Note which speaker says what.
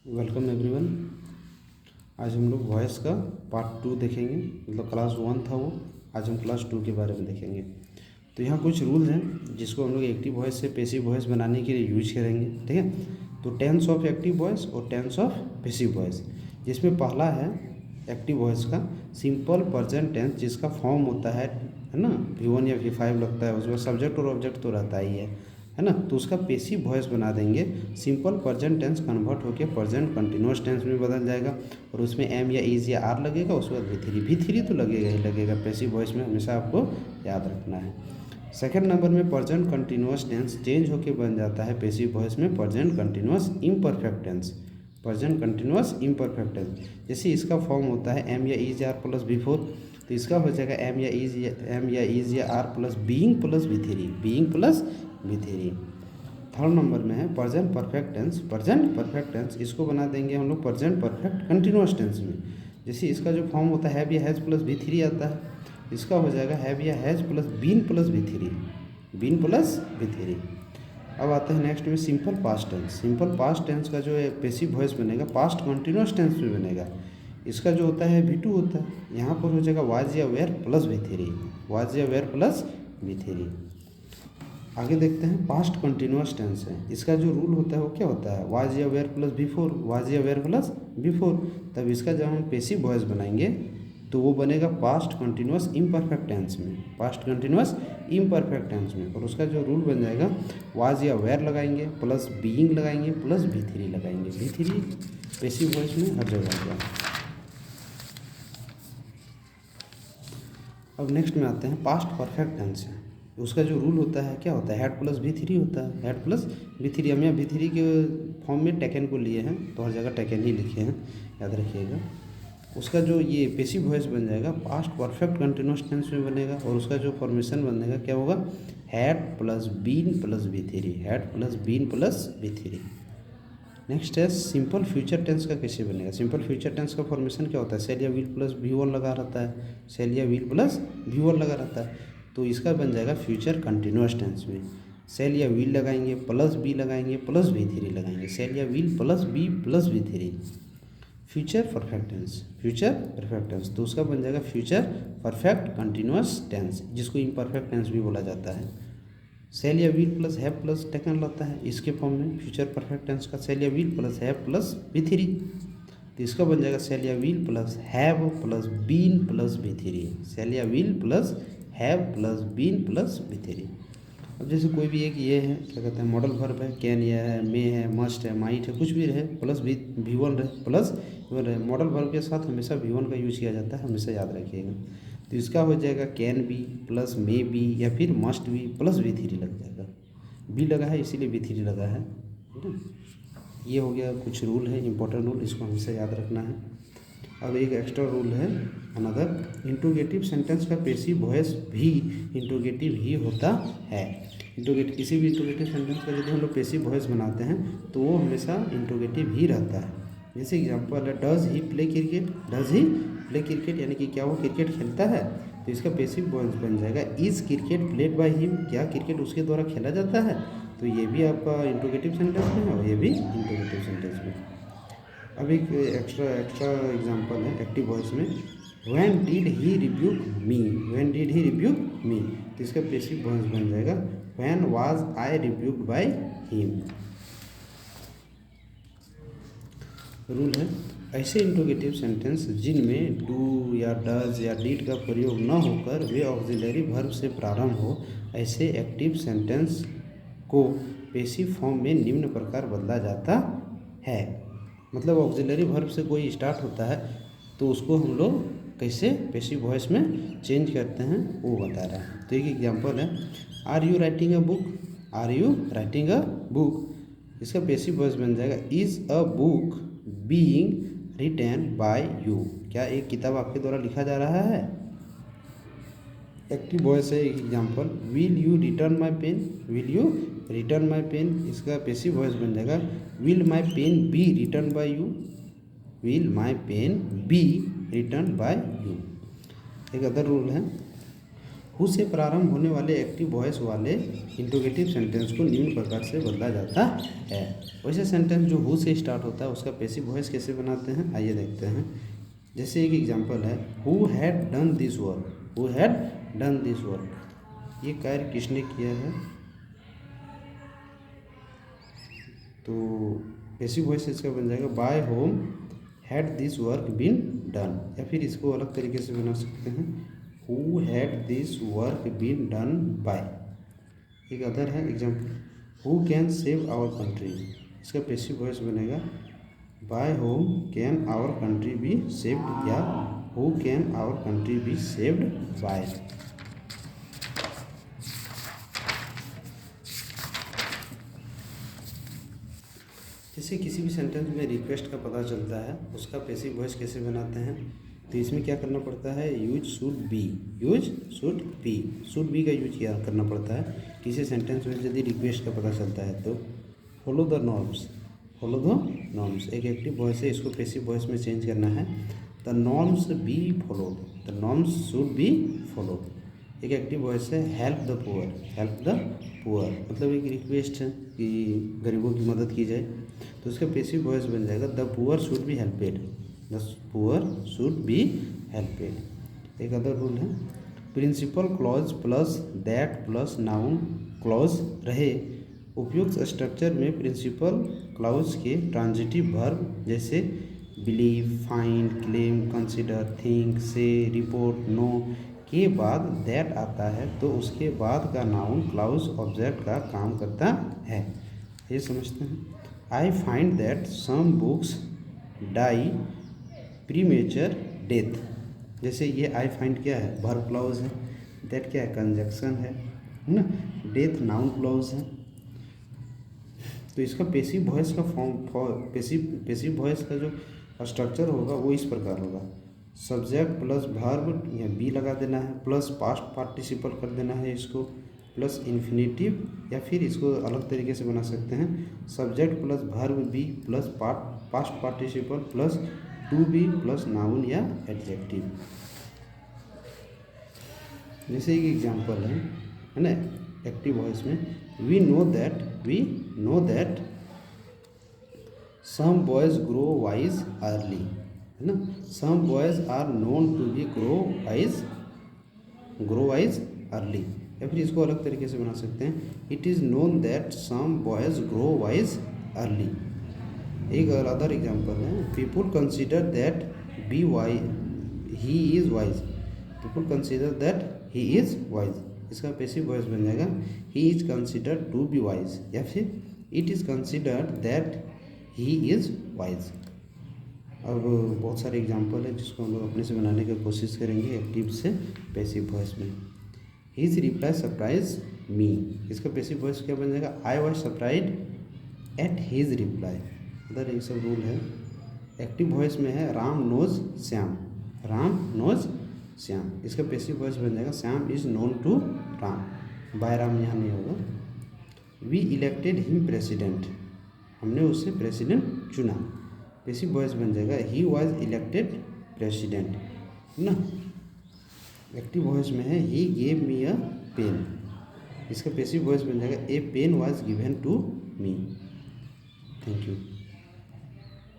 Speaker 1: Welcome everyone. आज हम लोग वॉइस का पार्ट 2 देखेंगे। मतलब क्लास 1 था वो, आज हम क्लास 2 के बारे में देखेंगे। तो यहाँ कुछ रूल हैं जिसको हम लोग एक्टिव वॉइस से पैसिव वॉइस बनाने के लिए यूज करेंगे, ठीक है। तो टेंस ऑफ एक्टिव वॉइस और टेंस ऑफ पैसिव वॉइस, जिसमें पहला है एक्टिव वॉइस का सिंपल प्रेजेंट टेंस, जिसका फॉर्म होता है ना, V1 या V5 लगता है, उसमें सब्जेक्ट और ऑब्जेक्ट तो रहता ही है ना। तो उसका पैसिव वॉइस बना देंगे, सिंपल प्रेजेंट टेंस कन्वर्ट होकर प्रेजेंट कंटिन्यूअस टेंस में बदल जाएगा और उसमें एम या इज या आर लगेगा, उसके बाद V3 तो लगेगा ही लगेगा। पैसिव वॉइस में हमेशा आपको याद रखना है। सेकंड नंबर में प्रेजेंट कंटिन्यूअस टेंस चेंज होकर बन जाता है पैसिव वॉइस में present continuous imperfect tense. Present continuous imperfect tense, जैसे इसका फॉर्म होता है एम या इज या आर प्लस V4, तो इसका हो जाएगा एम या इज या are plus being plus V3। Third number में है प्रेजेंट परफेक्ट टेंस, इसको बना देंगे हम लोग प्रेजेंट परफेक्ट कंटिन्यूअस टेंस में। जैसे इसका जो फॉर्म होता है हैव या हैज़ प्लस V3 आता है, इसका हो जाएगा हैव या has plus been plus V3। अब आता है नेक्स्ट में सिंपल पास्ट टेंस का जो है पैसिव वॉइस बनेगा पास्ट कंटिन्यूअस टेंस में बनेगा। इसका जो होता है V2 होता है, यहाँ पर हो जाएगा वाज या वेयर प्लस V3। आगे देखते हैं पास्ट कंटिन्यूअस टेंस है, इसका जो रूल होता है वो क्या होता है वाज या वेयर प्लस V4। तब इसका जब हम पैसिव वॉइस बनाएंगे तो वो बनेगा पास्ट कंटिन्यूअस इम्परफेक्ट टेंस में, और उसका जो रूल बन जाएगा वाज या वेयर लगाएंगे प्लस बीइंग लगाएंगे प्लस V3 लगाएंगे। V3 पैसिव वॉइस में हर जगह होगा। अब नेक्स्ट में आते हैं पास्ट परफेक्ट टेंस है, उसका जो रूल होता है क्या होता है हैड प्लस V3 होता है, हैड प्लस V3। हम यहाँ V3 के फॉर्म में टेकन को लिए हैं तो हर जगह टेकन ही लिखे हैं, याद रखिएगा। उसका जो ये पैसिव वॉइस बन जाएगा पास्ट परफेक्ट कंटिन्यूअस टेंस में बनेगा, और उसका जो फॉर्मेशन बनेगा क्या होगा had plus been plus V3। Next है सिंपल फ्यूचर टेंस का कैसे बनेगा। सिंपल फ्यूचर टेंस का फॉर्मेशन क्या होता है सेल या विल प्लस V1 लगा रहता है, तो इसका बन जाएगा फ्यूचर कंटिन्यूअस टेंस में सेल या विल लगाएंगे प्लस बी लगाएंगे प्लस V3 लगाएंगे, सेल या will plus be plus V3। Future perfect tense तो उसका बन जाएगा फ्यूचर परफेक्ट कंटिन्यूअस टेंस, जिसको इम्परफेक्ट टेंस भी बोला जाता है। सेल या will plus have plus taken रहता है इसके फॉर्म में फ्यूचर परफेक्ट टेंस का सेल या will plus have plus V3, तो इसका बन जाएगा सेल या will plus have plus been plus V3। Shall या will plus have plus been plus V3। अब जैसे कोई भी एक ये है क्या कहते हैं मॉडल वर्ब है, कैन या है, मे है, मस्ट है, माइट है, कुछ भी रहे प्लस V1 रहे प्लस रहे, मॉडल वर्ब के साथ हमेशा V1 का यूज किया जाता है, हमेशा याद रखिएगा। तो इसका हो जाएगा can be plus may be या फिर मस्ट बी प्लस V3 लग जाएगा, बी लगा है इसीलिए V3 लगा है, ठीक है। ये हो गया कुछ रूल है इंपॉर्टेंट रूल, इसको हमेशा याद रखना है। अब एक एक्स्ट्रा रूल है अनदर, इंट्रोगेटिव सेंटेंस का पैसिव वॉइस भी इंट्रोगेटिव ही होता है। किसी भी इंट्रोगेटिव सेंटेंस का यदि हम लोग पैसिव वॉइस बनाते हैं तो वो हमेशा इंट्रोगेटिव ही रहता है। जैसे एग्जांपल है डज ही प्ले क्रिकेट, यानी कि क्या वो क्रिकेट खेलता है, तो इसका पैसिव वॉइस बन जाएगा is cricket played by him, क्या क्रिकेट उसके द्वारा खेला जाता है, तो ये भी आपका इंट्रोगेटिव सेंटेंस में है और ये भी इंट्रोगेटिव सेंटेंस में। अब एक एक्स्ट्रा एग्जांपल है एक्टिव वॉइस में व्हेन डिड ही रिब्यूक मी, तो इसका पैसिव वॉइस बन जाएगा when was I rebuked by him. Rule है ऐसे इंट्रोगेटिव सेंटेंस जिनमें डू या डज या डिड का प्रयोग न होकर वे ऑक्सिलरी वर्ब से प्रारंभ हो, ऐसे एक्टिव सेंटेंस को पैसिव फॉर्म में निम्न प्रकार बदला जाता है। मतलब ऑक्सिलरी वर्ब से कोई स्टार्ट होता है तो उसको हम लोग कैसे पैसिव वॉइस में चेंज करते हैं वो बता रहा है। तो एक एग्जांपल है are you writing a book, इसका पैसिव वॉइस बन जाएगा is a book being written by you, क्या एक किताब आपके द्वारा लिखा जा रहा है। एक्टिव वॉइस है एक example will you return my pen, इसका पैसिव वॉइस बन जाएगा will my pen be return by you. एक अदर रूल है हु से प्रारंभ होने वाले एक्टिव वॉइस वाले इंट्रोगेटिव सेंटेंस को निम्न प्रकार से बदला जाता है। वैसे सेंटेंस जो हु से स्टार्ट होता है उसका पैसिव वॉइस कैसे बनाते हैं, आइए देखते हैं। जैसे एक एग्जांपल है, who had done this work, who had done this work, ये कार्य किसने किया है। तो पैसिव वॉइस इसका बन जाएगा by whom had this work been done, या फिर इसको अलग तरीके से बना सकते हैं, who had this work been done by. एक अदर है example, who can save our country, इसका पैसिव वॉइस बनेगा by whom can our country be saved, या who can our country be saved by. जैसे किसी भी सेंटेंस में request का पता चलता है उसका पैसिव वॉइस कैसे बनाते हैं, तो इसमें क्या करना पड़ता है, use should be, use should be, should be का यूज क्या करना पड़ता है किसी सेंटेंस में यदि रिक्वेस्ट का पता चलता है तो follow the norms, follow the norms एक एक्टिव वॉइस है, इसको पैसिव वॉइस में चेंज करना है, the norms be followed, the norms should be followed. एक एक्टिव वॉइस है help the poor, help the poor, मतलब एक रिक्वेस्ट है कि गरीबों की मदद की जाए, तो उसका पैसिव वॉइस बन जाएगा the poor should be helped, the poor should be helped. एक अदर रूल है, principal clause plus that plus noun clause रहे उपयुक्त स्ट्रक्चर में प्रिंसिपल क्लॉज के ट्रांजिटिव वर्ब जैसे believe, find, claim, consider, think, say, report, know के बाद that आता है तो उसके बाद का नाउन क्लाउज ऑब्जेक्ट का काम करता है। ये समझते हैं। I find that some books die premature death, जैसे ये आई फाइंड क्या है, वर्ब क्लाउज है, दैट क्या है, कंजक्शन है ना, डेथ नाउन क्लाउज है। तो इसका पैसिव वॉइस का पैसिव वॉइस का जो स्ट्रक्चर होगा वो इस प्रकार होगा, सब्जेक्ट प्लस वर्ब या बी लगा देना है, प्लस पास्ट पार्टिसिपल कर देना है इसको, प्लस इन्फिनेटिव, या फिर इसको अलग तरीके से बना सकते हैं, subject plus verb be plus past participle plus to be plus noun या एडजेक्टिव। जैसे एक एग्जांपल है ना एक्टिव वॉइस में, we know that some boys grow wise early, है ना, some boys are known to be grow wise early, या फिर इसको अलग तरीके से बना सकते हैं, it is known that some boys grow wise early. एक अदर एग्जांपल है, people consider that B wise he is wise, people consider that he is wise, इसका पैसिव वॉइस बन जाएगा he is considered to be wise, या फिर it is considered that he is wise. अब बहुत सारे example है जिसको हम लोग अपने से बनाने की कोशिश करेंगे एक्टिव से पैसिव वॉइस में। हिज रिप्लाई सरप्राइज मी, इसका पैसिव वॉइस क्या बन जाएगा, I was surprise at his reply. Other ये सब रूल है। एक्टिव वॉइस में है राम नोज श्याम, राम नोज श्याम, इसका पैसिव वॉइस बन जाएगा Shyam is known to Ram, by Ram यहाँ नहीं होगा। वी इलेक्टेड हिम प्रेसिडेंट, हमने उससे प्रेसिडेंट चुना, पैसिव वॉइस बन जाएगा ही वॉज इलेक्टेड प्रेसिडेंट, है ना। एक्टिव वॉइस में है he gave me a pen, इसका पैसिव वॉइस बन जाएगा a pen was given to me. Thank you.